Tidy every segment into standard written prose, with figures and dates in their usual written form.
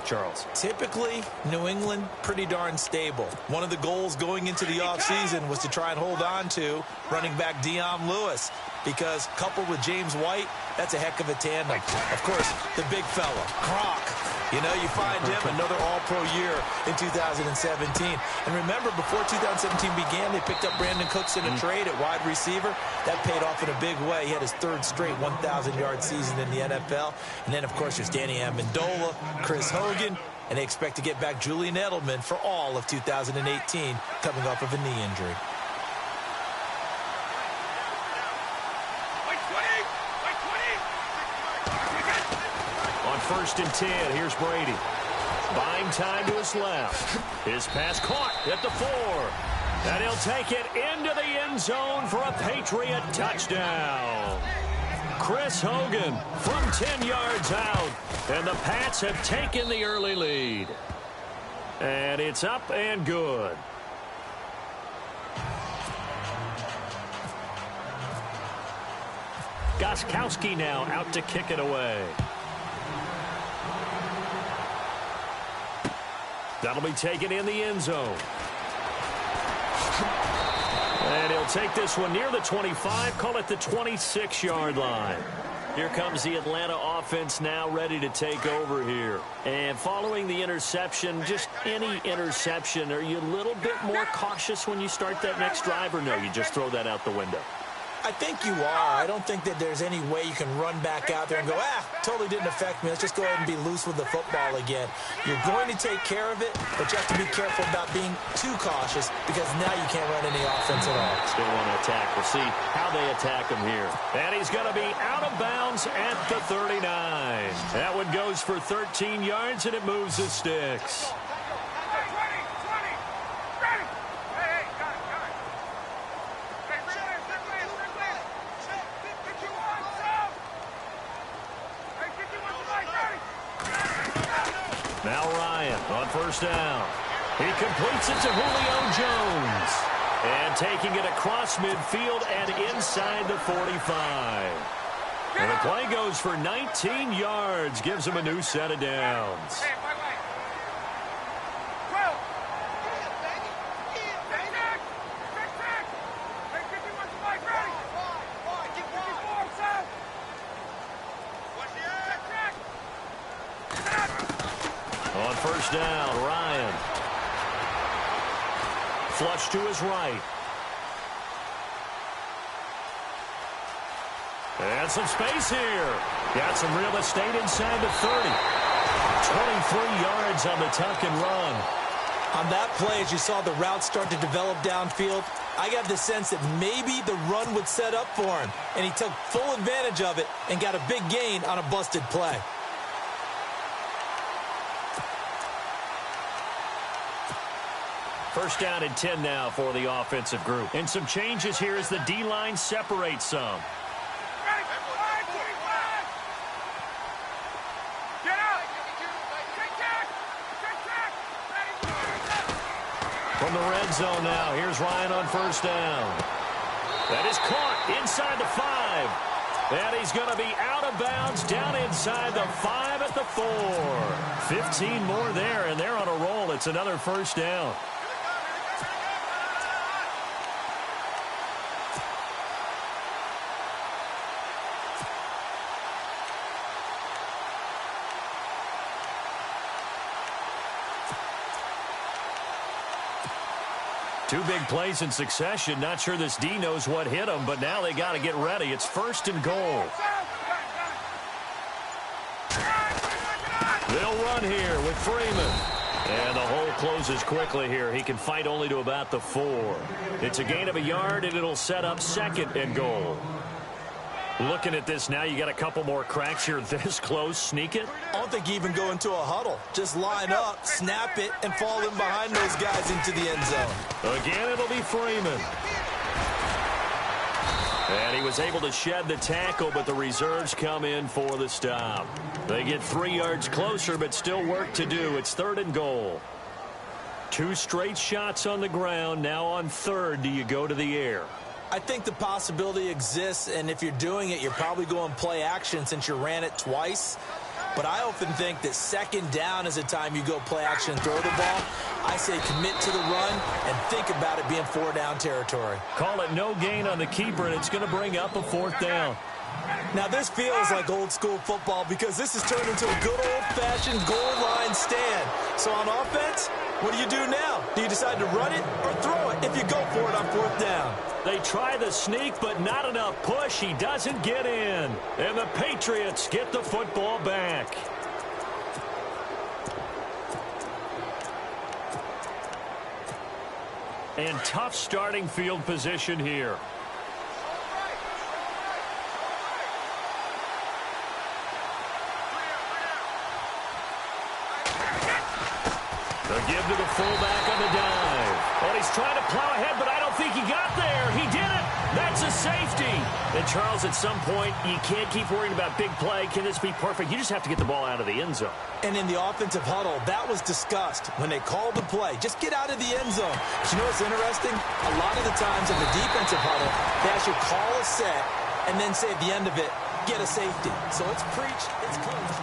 Charles? Typically, New England, pretty darn stable. One of the goals going into the offseason was to try and hold on to running back Dion Lewis, because coupled with James White, that's a heck of a tandem. Of course, the big fella, Gronk. You know, you find him another all-pro year in 2017. And remember, before 2017 began, they picked up Brandon Cooks in a trade at wide receiver. That paid off in a big way. He had his third straight 1,000-yard season in the NFL. And then, of course, there's Danny Amendola, Chris Hogan, and they expect to get back Julian Edelman for all of 2018, coming off of a knee injury. First and 10, here's Brady. Buying time to his left. His pass caught at the 4. And he'll take it into the end zone for a Patriot touchdown. Chris Hogan from 10 yards out. And the Pats have taken the early lead. And it's up and good. Gostkowski now out to kick it away. That'll be taken in the end zone. And he'll take this one near the 25, call it the 26-yard line. Here comes the Atlanta offense now ready to take over here. And following the interception, just any interception, are you a little bit more cautious when you start that next drive, or no, you just throw that out the window? I think you are. I don't think that there's any way you can run back out there and go, totally didn't affect me. Let's just go ahead and be loose with the football again. You're going to take care of it, but you have to be careful about being too cautious, because now you can't run any offense at all. Still want to attack. We'll see how they attack him here. And he's going to be out of bounds at the 39. That one goes for 13 yards, and it moves the sticks. Now Ryan on first down. He completes it to Julio Jones. And taking it across midfield and inside the 45. And the play goes for 19 yards. Gives him a new set of downs. On first down, Ryan. Flush to his right. And some space here. Got some real estate inside the 30. 23 yards on the tuck and run. On that play, as you saw the route start to develop downfield, I got the sense that maybe the run would set up for him. And he took full advantage of it and got a big gain on a busted play. First down and 10 now for the offensive group. And some changes here as the D-line separates some. From the red zone now, here's Ryan on first down. That is caught inside the 5. And he's going to be out of bounds down inside the 5 at the 4. 15 more there, and they're on a roll. It's another first down. Two big plays in succession. Not sure this D knows what hit him, but now they got to get ready. It's first and goal. They'll run here with Freeman. And the hole closes quickly here. He can fight only to about the 4. It's a gain of a yard, and it'll set up second and goal. Looking at this now, you got a couple more cracks here this close. Sneak it? I don't think you even go into a huddle. Just line up, snap it, and fall in behind those guys into the end zone. Again, it'll be Freeman. And he was able to shed the tackle, but the reserves come in for the stop. They get 3 yards closer, but still work to do. It's third and goal. 2 straight shots on the ground. Now on third, do you go to the air? I think the possibility exists, and if you're doing it, you're probably going play action since you ran it twice. But I often think that second down is a time you go play action and throw the ball. I say commit to the run and think about it being 4-down territory. Call it no gain on the keeper, and it's going to bring up a 4th down. Now, this feels like old-school football because this has turned into a good old-fashioned goal line stand. So on offense, what do you do now? Do you decide to run it or throw it if you go for it on 4th down? They try the sneak, but not enough push. He doesn't get in. And the Patriots get the football back. And tough starting field position here. They'll give to the fullback on the dive. And he's trying to plow ahead, but I don't think he got there. He did it. That's a safety. And, Charles, at some point, you can't keep worrying about big play. Can this be perfect? You just have to get the ball out of the end zone. And in the offensive huddle, that was discussed when they called the play. Just get out of the end zone. But you know what's interesting? A lot of the times in the defensive huddle, they actually call a set and then say at the end of it, get a safety. So it's preached, it's coached.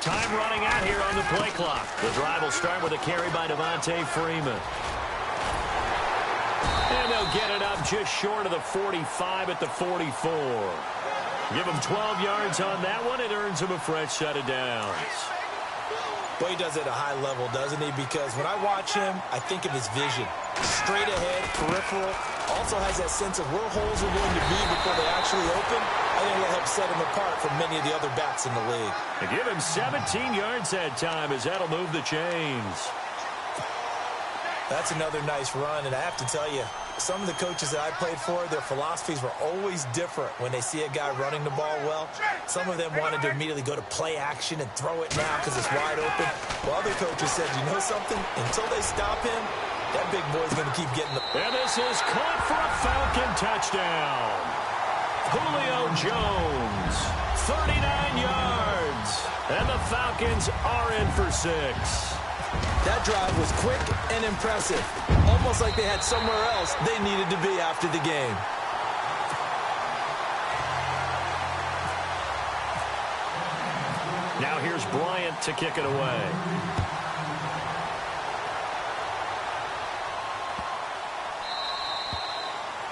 Time running out here on the play clock. The drive will start with a carry by Devontae Freeman. And they'll get it up just short of the 45 at the 44. Give him 12 yards on that one. It earns him a fresh set of downs. Well, he does it at a high level, doesn't he? Because when I watch him, I think of his vision. Straight ahead, peripheral. Also has that sense of where holes are going to be before they actually open. I think it'll help set him apart from many of the other backs in the league. They give him 17 yards that time as that'll move the chains. That's another nice run, and I have to tell you, some of the coaches that I played for, their philosophies were always different when they see a guy running the ball well. Some of them wanted to immediately go to play action and throw it now because it's wide open. While other coaches said, you know something? Until they stop him, that big boy's going to keep getting the... And this is caught for a Falcon touchdown. Julio Jones, 39 yards. And the Falcons are in for 6. That drive was quick and impressive. Almost like they had somewhere else they needed to be after the game. Now here's Bryant to kick it away.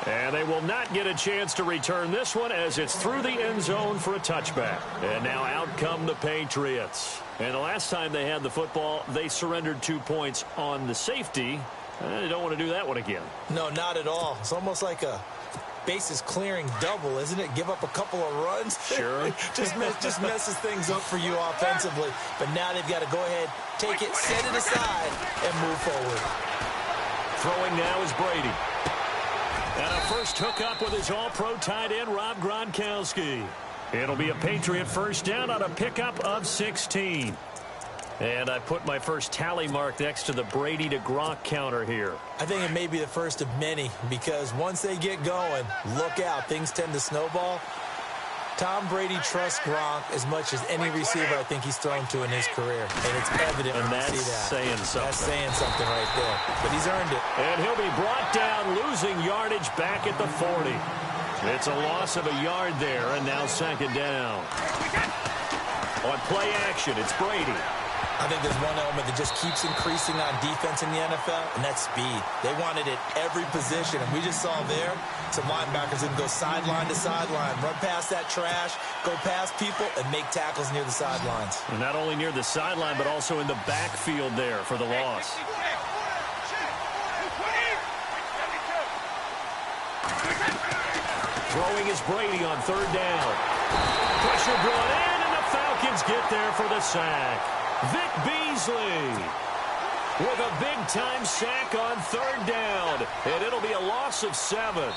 And they will not get a chance to return this one as it's through the end zone for a touchback. And now out come the Patriots. And the last time they had the football, they surrendered 2 points on the safety. They don't want to do that one again. No, not at all. It's almost like a bases clearing double, isn't it? Give up a couple of runs. Sure. just messes things up for you offensively. But now they've got to go ahead, take it, set it aside, and move forward. Throwing now is Brady. And a first hookup with his all-pro tight end, Rob Gronkowski. It'll be a Patriot first down on a pickup of 16. And I put my first tally mark next to the Brady to Gronk counter here. I think it may be the first of many because once they get going, look out. Things tend to snowball. Tom Brady trusts Gronk as much as any receiver I think he's thrown to in his career. And it's evident when you see that. Saying something. That's saying something right there. But he's earned it. And he'll be brought down, losing yardage back at the 40. It's a loss of a yard there, and now second down. On play action, it's Brady. I think there's one element that just keeps increasing on defense in the NFL, and that's speed. They want it at every position, and we just saw there some linebackers that can go sideline to sideline, run past that trash, go past people, and make tackles near the sidelines. And not only near the sideline, but also in the backfield there for the loss. Throwing is Brady on third down. Pressure brought in, and the Falcons get there for the sack. Vic Beasley with a big-time sack on third down, and it'll be a loss of 7.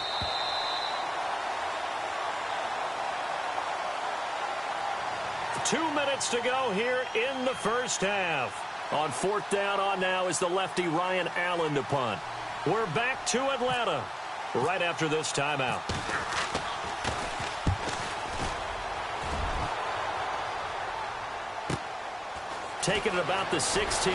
2 minutes to go here in the first half. On fourth down on now is the lefty Ryan Allen to punt. We're back to Atlanta right after this timeout. Taking it about the 16.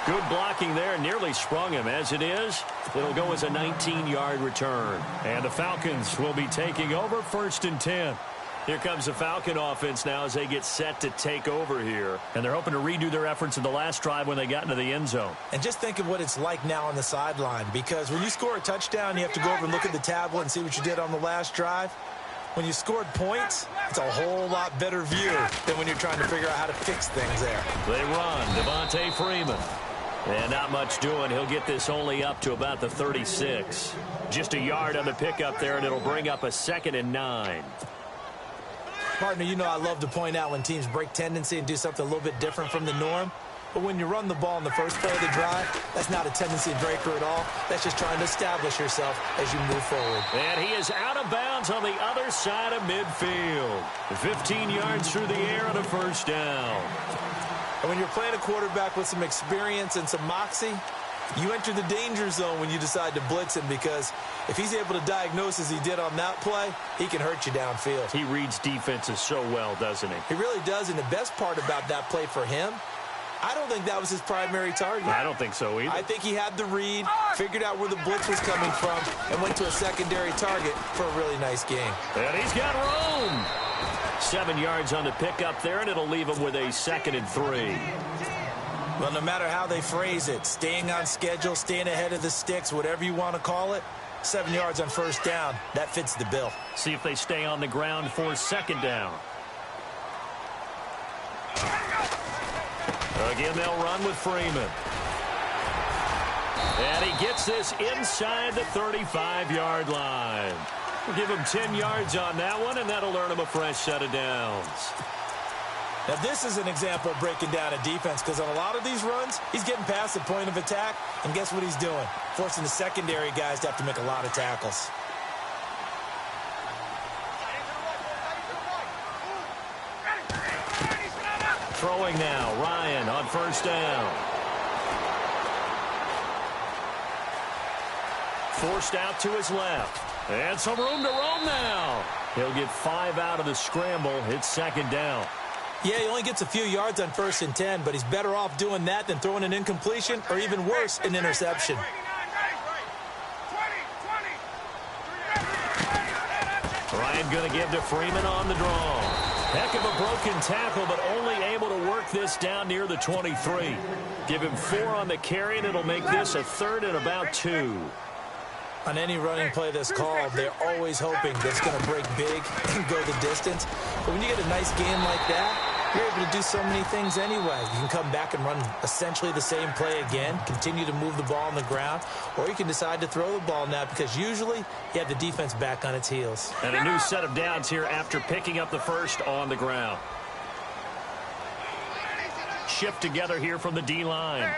Good blocking there, nearly sprung him. As it is, it'll go as a 19-yard return. And the Falcons will be taking over 1st and 10. Here comes the Falcon offense now as they get set to take over here. And they're hoping to redo their efforts in the last drive when they got into the end zone. And just think of what it's like now on the sideline, because when you score a touchdown, you have to go over and look at the tablet and see what you did on the last drive. When you scored points, it's a whole lot better view than when you're trying to figure out how to fix things there. They run. Devontae Freeman. And not much doing. He'll get this only up to about the 36. Just a yard on the pickup there, and it'll bring up a 2nd and 9. Partner, you know I love to point out when teams break tendency and do something a little bit different from the norm. But when you run the ball in the first play of the drive, that's not a tendency breaker at all. That's just trying to establish yourself as you move forward. And he is out of bounds on the other side of midfield. 15 yards through the air on a first down. And when you're playing a quarterback with some experience and some moxie, you enter the danger zone when you decide to blitz him, because if he's able to diagnose as he did on that play, he can hurt you downfield. He reads defenses so well, doesn't he? He really does, and the best part about that play for him, I don't think that was his primary target. I don't think so either. I think he had the read, figured out where the blitz was coming from, and went to a secondary target for a really nice game. And he's got room. 7 yards on the pickup there, and it'll leave him with a 2nd and 3. Well, no matter how they phrase it, staying on schedule, staying ahead of the sticks, whatever you want to call it, 7 yards on first down, that fits the bill. See if they stay on the ground for 2nd down. Again, they'll run with Freeman. And he gets this inside the 35-yard line. We'll give him 10 yards on that one, and that'll earn him a fresh set of downs. Now, this is an example of breaking down a defense, because on a lot of these runs, he's getting past the point of attack, and guess what he's doing? Forcing the secondary guys to have to make a lot of tackles. Throwing now, Ryan on first down. Forced out to his left. And some room to roam now. He'll get 5 out of the scramble. It's 2nd down. Yeah, he only gets a few yards on 1st and 10, but he's better off doing that than throwing an incompletion, or even worse, an interception. Ryan going to give to Freeman on the draw. Heck of a broken tackle, but only able to work this down near the 23. Give him 4 on the carry, and it'll make this a 3rd and about 2. On any running play that's called, they're always hoping that it's going to break big and go the distance. But when you get a nice game like that, you're able to do so many things anyway. You can come back and run essentially the same play again, continue to move the ball on the ground, or you can decide to throw the ball now, because usually you have the defense back on its heels. And a new set of downs here after picking up the first on the ground. Shift together here from the D-line.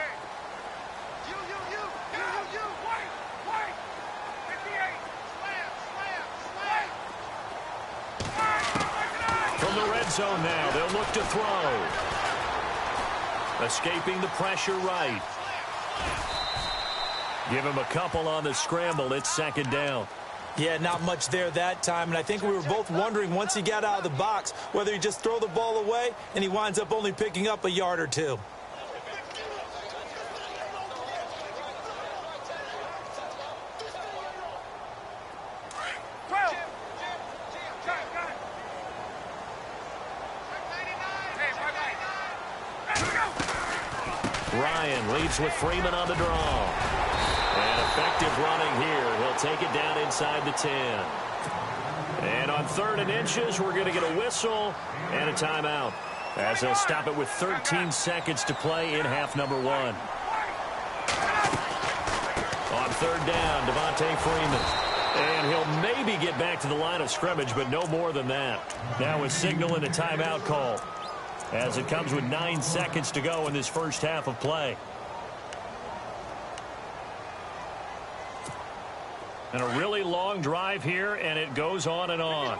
From the red zone now, they'll look to throw. Escaping the pressure right. Give him a couple on the scramble. It's 2nd down. Yeah, not much there that time, and I think we were both wondering once he got out of the box whether he just throw the ball away and he winds up only picking up a yard or 2. Ryan leads with Freeman on the draw. And effective running here. He'll take it down inside the 10. And on 3rd and inches, we're going to get a whistle and a timeout, as they'll stop it with 13 seconds to play in half number 1. On 3rd down, Devontae Freeman. And he'll maybe get back to the line of scrimmage, but no more than that. Now a signal and a timeout call, as it comes with 9 seconds to go in this first half of play. And a really long drive here, and it goes on and on.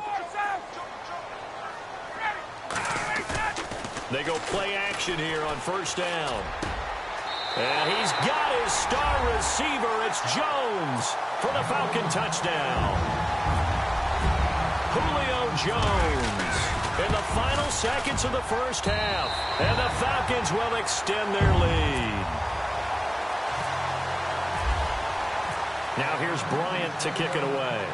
They go play action here on first down. And he's got his star receiver. It's Jones for the Falcon touchdown. Julio Jones in the final seconds of the first half. And the Falcons will extend their lead. Now here's Bryant to kick it away.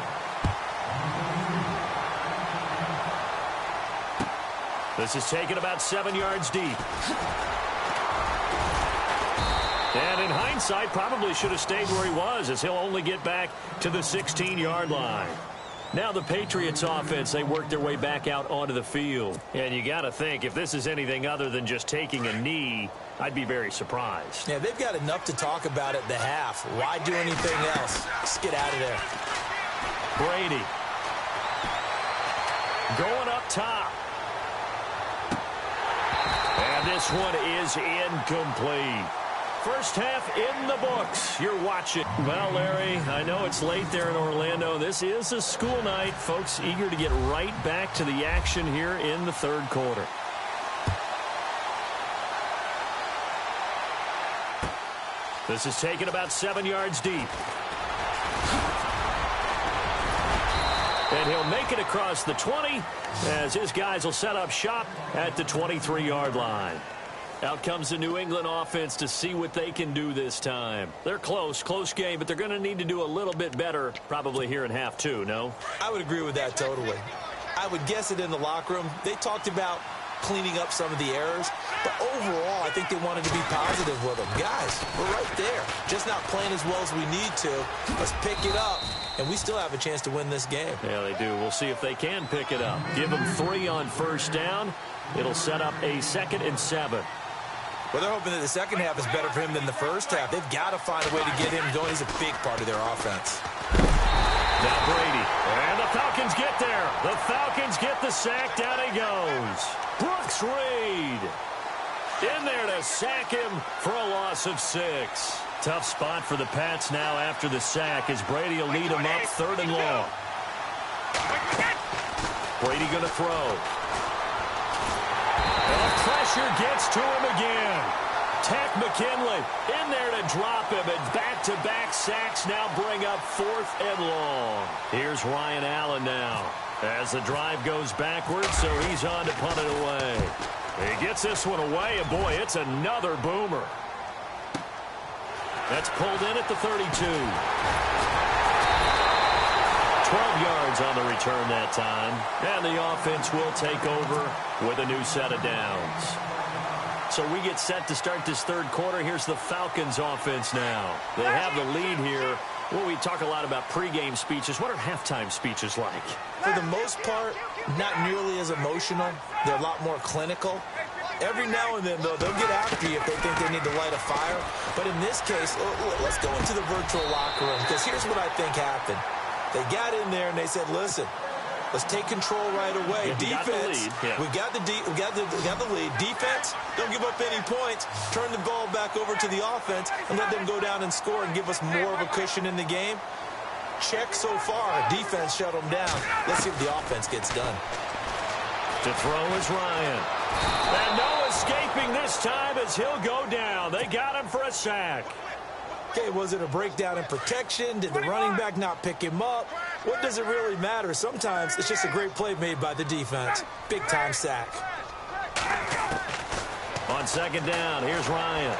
This is taken about 7 yards deep. And in hindsight, probably should have stayed where he was, as he'll only get back to the 16-yard line. Now the Patriots offense, they work their way back out onto the field. And you got to think, if this is anything other than just taking a knee, I'd be very surprised. Yeah, they've got enough to talk about at the half. Why do anything else? Just get out of there. Brady. Going up top. And this one is incomplete. First half in the books. You're watching. Well, Larry, I know it's late there in Orlando. This is a school night. Folks eager to get right back to the action here in the third quarter. This is taken about 7 yards deep. And he'll make it across the 20 as his guys will set up shop at the 23-yard line. Out comes the New England offense to see what they can do this time. They're close game, but they're going to need to do a little bit better probably here in half two, no? I would agree with that totally. I would guess it in the locker room. They talked about cleaning up some of the errors, but overall, I think they wanted to be positive with them. Guys, we're right there. Just not playing as well as we need to. Let's pick it up, and we still have a chance to win this game. Yeah, they do. We'll see if they can pick it up. Give them 3 on first down. It'll set up a 2nd and 7. Well, they're hoping that the second half is better for him than the first half. They've got to find a way to get him going. He's a big part of their offense. Now Brady. And the Falcons get there. The Falcons get the sack. Down he goes. Brooks Reed in there to sack him for a loss of 6. Tough spot for the Pats now after the sack as Brady will lead them up 3rd and long. Brady going to throw. The pressure gets to him again. Tech McKinley in there to drop him, and back-to-back sacks now bring up 4th and long. Here's Ryan Allen now as the drive goes backwards, so he's on to punt it away. He gets this one away, and boy, it's another boomer. That's pulled in at the 32. 12 yards on the return that time. And the offense will take over with a new set of downs. So we get set to start this third quarter. Here's the Falcons offense now. They have the lead here. Well, we talk a lot about pregame speeches. What are halftime speeches like? For the most part, not nearly as emotional. They're a lot more clinical. Every now and then, though, they'll get after you if they think they need to light a fire. But in this case, let's go into the virtual locker room, because here's what I think happened. They got in there and they said, listen, let's take control right away. Yeah, defense, we got the lead. Defense, don't give up any points. Turn the ball back over to the offense and let them go down and score and give us more of a cushion in the game. Check so far. Defense shut them down. Let's see if the offense gets done. To throw is Ryan. And no escaping this time as he'll go down. They got him for a sack. Okay, was it a breakdown in protection? Did the running back not pick him up? What does it really matter? Sometimes it's just a great play made by the defense. Big-time sack. On 2nd down, here's Ryan.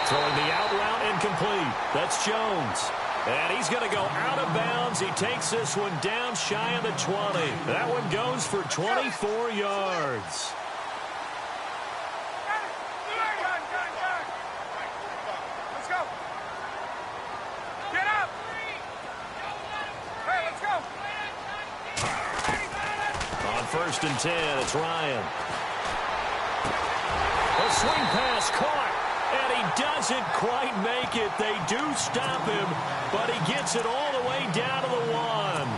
Throwing the out route incomplete. That's Jones. And he's going to go out of bounds. He takes this one down shy of the 20. That one goes for 24 yards. On 1st and 10, it's Ryan. A swing pass caught, and he doesn't quite make it. They do stop him, but he gets it all the way down to the 1.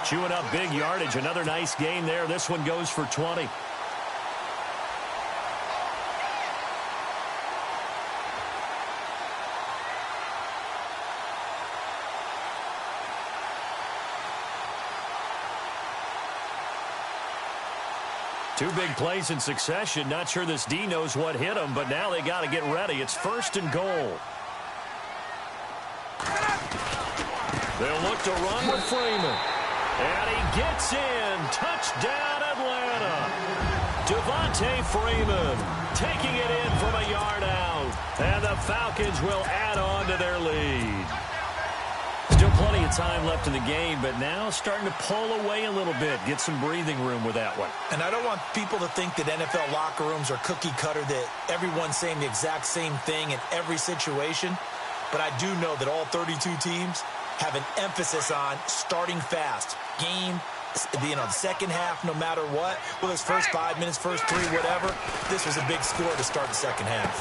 Chewing up big yardage. Another nice gain there. This one goes for 20. Two big plays in succession. Not sure this D knows what hit him, but now they got to get ready. It's 1st and goal. They'll look to run with Freeman. And he gets in. Touchdown, Atlanta. Devontae Freeman taking it in from a yard out. And the Falcons will add on to their lead. Still plenty of time left in the game, but now starting to pull away a little bit. Get some breathing room with that one. And I don't want people to think that NFL locker rooms are cookie cutter, that everyone's saying the exact same thing in every situation. But I do know that all 32 teams have an emphasis on starting fast. Game, the second half, no matter what. Well, his first 5 minutes, first 3, whatever. This was a big score to start the second half.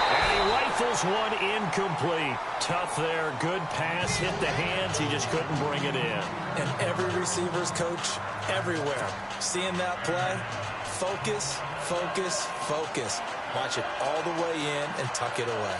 And he rifles one incomplete. Tough there. Good pass. Hit the hands. He just couldn't bring it in. And every receiver's coach everywhere. Seeing that play, focus, focus, focus. Watch it all the way in and tuck it away.